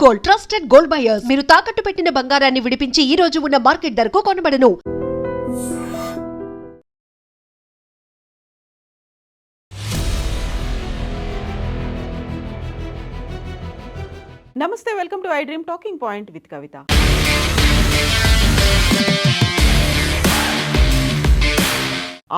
Gold, trusted gold buyers. మీరు తాకట్టు పెట్టిన బంగారాన్ని విడిపించి ఈ రోజు ఉన్న మార్కెట్ ధరకు కొనబడను. నమస్తే, welcome to iDream talking point with Kavitha.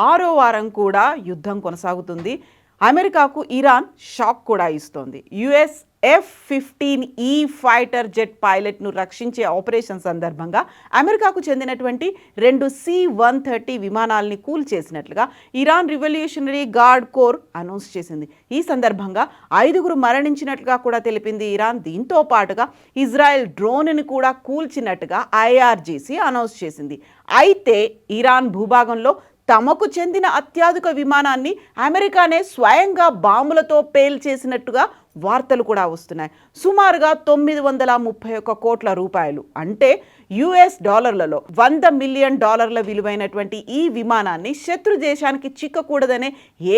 ఆరో వారం కూడా యుద్ధం కొనసాగుతుంది. అమెరికాకు ఇరాన్ షాక్ కూడా ఇస్తోంది. యుఎస్ F-15E ఫైటర్ జెట్ పైలట్ను రక్షించే ఆపరేషన్ సందర్భంగా అమెరికాకు చెందినటువంటి 2 C-130 విమానాల్ని కూల్చేసినట్లుగా Iran revolutionary guard corps announce చేసింది. ఈ సందర్భంగా 5 మరణించినట్లుగా కూడా తెలిపింది ఇరాన్. దీంతో పాటుగా ఇజ్రాయెల్ డ్రోన్ను కూడా కూల్చినట్టుగా IRGC అనౌన్స్ చేసింది. అయితే ఇరాన్ భూభాగంలో తమకు చెందిన అత్యాధునిక విమానాన్ని అమెరికానే స్వయంగా బాంబులతో పేల్చేసినట్టుగా వార్తలు కూడా వస్తున్నాయి. సుమారుగా 931 కోట్ల రూపాయలు అంటే US డాలర్లలో $100 మిలియన్ విలువైనటువంటి ఈ విమానాన్ని శత్రు దేశానికి చిక్కకూడదనే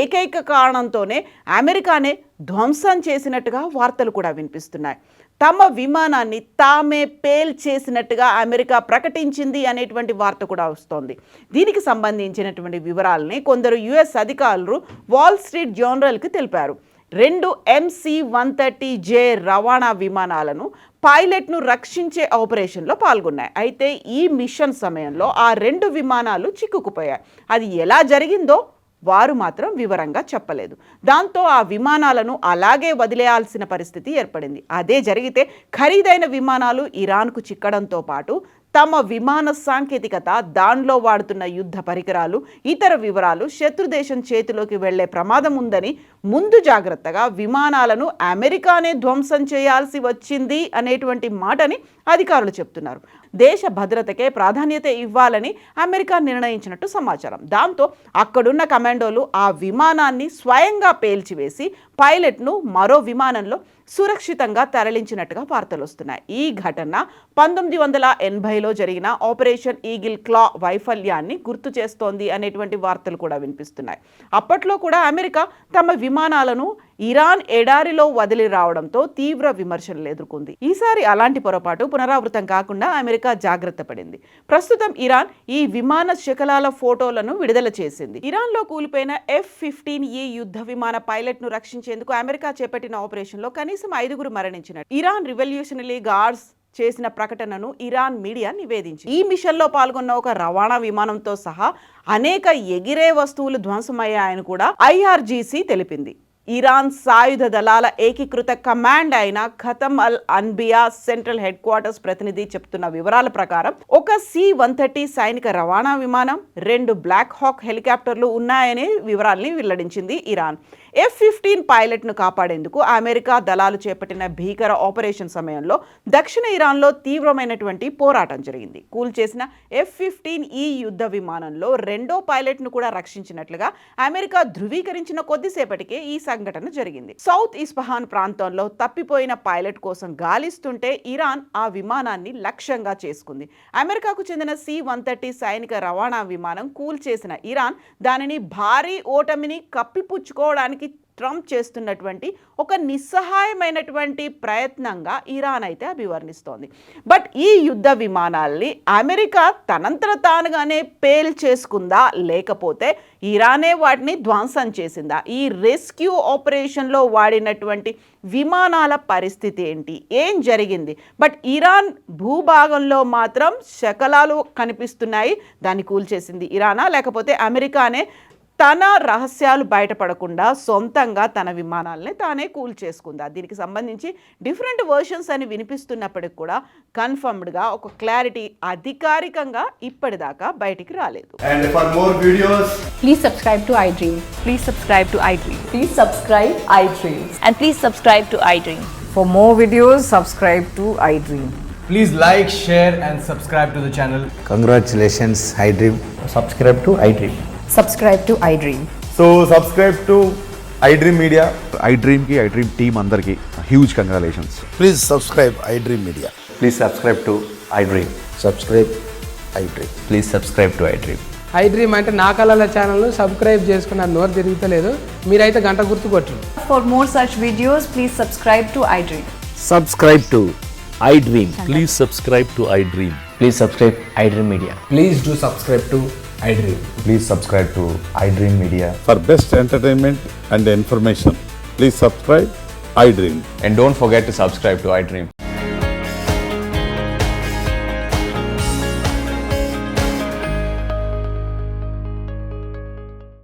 ఏకైక కారణంతోనే అమెరికానే ధ్వంసం చేసినట్టుగా వార్తలు కూడా వినిపిస్తున్నాయి. తమ విమానాన్ని తామే పేల్చేసినట్టుగా అమెరికా ప్రకటించింది అనేటువంటి వార్త కూడా వస్తోంది. దీనికి సంబంధించినటువంటి వివరాలని కొందరు US అధికారులు వాల్ స్ట్రీట్ జర్నల్కి తెలిపారు. 2 MC-130J రవాణా విమానాలను పైలట్ను రక్షించే ఆపరేషన్లో పాల్గొన్నాయి. అయితే ఈ మిషన్ సమయంలో ఆ 2 విమానాలు చిక్కుకుపోయాయి. అది ఎలా జరిగిందో వారు మాత్రం వివరంగా చెప్పలేదు. దాంతో ఆ విమానాలను అలాగే వదిలేయాల్సిన పరిస్థితి ఏర్పడింది. అదే జరిగితే ఖరీదైన విమానాలు ఇరాన్కు చిక్కడంతో పాటు తమ విమాన సాంకేతికత, దానిలో వాడుతున్న యుద్ధ పరికరాలు, ఇతర వివరాలు శత్రుదేశం చేతిలోకి వెళ్లే ప్రమాదం ఉందని ముందు జాగ్రత్తగా విమానాలను అమెరికానే ధ్వంసం చేయాల్సి వచ్చింది అనేటువంటి మాటని అధికారులు చెప్తున్నారు. దేశ భద్రతకే ప్రాధాన్యత ఇవ్వాలని అమెరికా నిర్ణయించినట్టు సమాచారం. దాంతో అక్కడున్న కమాండోలు ఆ విమానాన్ని స్వయంగా పేల్చివేసి పైలట్ను మరో విమానంలో సురక్షితంగా తరలించినట్టుగా వార్తలు వస్తున్నాయి. ఈ ఘటన 1980లో జరిగిన ఆపరేషన్ ఈగిల్ క్లా వైఫల్యాన్ని గుర్తు చేస్తోంది అనేటువంటి వార్తలు కూడా వినిపిస్తున్నాయి. అప్పట్లో కూడా అమెరికా తమ విమానాలను ఇరాన్ ఎడారిలో వదిలి రావడంతో తీవ్ర విమర్శలు ఎదుర్కొంది. ఈసారి అలాంటి పొరపాటు పునరావృతం కాకుండా అమెరికా జాగ్రత్త పడింది. ప్రస్తుతం ఇరాన్ ఈ విమాన శకలాల ఫోటోలను విడుదల చేసింది. ఇరాన్లో కూలిపోయిన F-15E యుద్ధ విమాన పైలట్ను రక్షించేందుకు అమెరికా చేపట్టిన ఆపరేషన్లో కనీసం 5 మరణించినట్టు ఇరాన్ రివల్యూషనరీ గార్డ్స్ చేసిన ప్రకటనను ఇరాన్ మీడియా నివేదించింది. ఈ మిషన్లో పాల్గొన్న ఒక రవాణా విమానంతో సహా అనేక ఎగిరే వస్తువులు ధ్వంసమయ్యాయని కూడా IRGC తెలిపింది. ఇరాన్ సాయుధ దళాల ఏకీకృత కమాండ్ అయిన ఖతం అల్ అన్బియా సెంట్రల్ హెడ్ క్వార్టర్స్ ప్రతినిధి చెప్తున్న వివరాల ప్రకారం ఒక C-130 సైనిక రవాణా విమానం, 2 బ్లాక్ హాక్ హెలికాప్టర్లు ఉన్నాయనే వివరాల్ని వెల్లడించింది ఇరాన్. F-15 పైలట్ను కాపాడేందుకు అమెరికా దళాలు చేపట్టిన భీకర ఆపరేషన్ సమయంలో దక్షిణ ఇరాన్లో తీవ్రమైనటువంటి పోరాటం జరిగింది. కూల్చేసిన F-15E యుద్ధ విమానంలో 2వ పైలట్ను కూడా రక్షించినట్లుగా అమెరికా ధృవీకరించిన కొద్దిసేపటికే ఈ సంఘటన జరిగింది. సౌత్ ఇస్ఫహాన్ ప్రాంతంలో తప్పిపోయిన పైలట్ కోసం గాలిస్తుంటే ఇరాన్ ఆ విమానాన్ని లక్ష్యంగా చేసుకుంది. అమెరికాకు చెందిన C-130 సైనిక రవాణా విమానం కూల్చేసిన ఇరాన్ దానిని భారీ ఓటమిని కప్పిపుచ్చుకోవడానికి ట్రంప్ చేస్తున్నటువంటి ఒక నిస్సహాయమైనటువంటి ప్రయత్నంగా ఇరాన్ అయితే అభివర్ణిస్తోంది. బట్ ఈ యుద్ధ విమానాల్ని అమెరికా తనంతట తానుగానే పేల్చేసుకుందా, లేకపోతే ఇరానే వాటిని ధ్వంసం చేసిందా? ఈ రెస్క్యూ ఆపరేషన్లో వాడినటువంటి విమానాల పరిస్థితి ఏంటి, ఏం జరిగింది? బట్ ఇరాన్ భూభాగంలో మాత్రం శకలాలు కనిపిస్తున్నాయి. దాన్ని కూల్చేసింది ఇరానా, లేకపోతే అమెరికానే తన రహస్యాలు బయటపడకుండా సొంతంగా తన విమానాలని తానే కూల్చేసుకుందా? దీనికి సంబంధించి డిఫరెంట్ వర్షన్స్ అని వినిపిస్తున్నప్పటికి కూడా కన్ఫర్మ్డ్గా ఒక క్లారిటీ అధికారికంగా ఇప్పటిదాకా బయటికి రాలేదు. And for more videos, please subscribe to iDream. Please subscribe to iDream. Please subscribe iDream. And please subscribe to iDream. For more videos, subscribe to iDream. please like, share and subscribe to the channel. Congratulations, iDream. Subscribe to iDream. Subscribe to iDream. So subscribe to iDream Media. iDream की iDream team अंदर की huge congratulations. Please subscribe iDream Media. Please subscribe to iDream. Subscribe iDream. Please subscribe to iDream. iDream అంటే నా కళల channel subscribe చేసుకున్న నోరు తిరుగుతలేదు, మీరైతే గంట గుర్తు కొట్టండి. For more such videos, please subscribe to iDream. Subscribe to iDream. Please subscribe to iDream. Please subscribe iDream Media. Please do subscribe to iDream. Please subscribe to iDream Media. For best entertainment and information, please subscribe iDream. And don't forget to subscribe to iDream.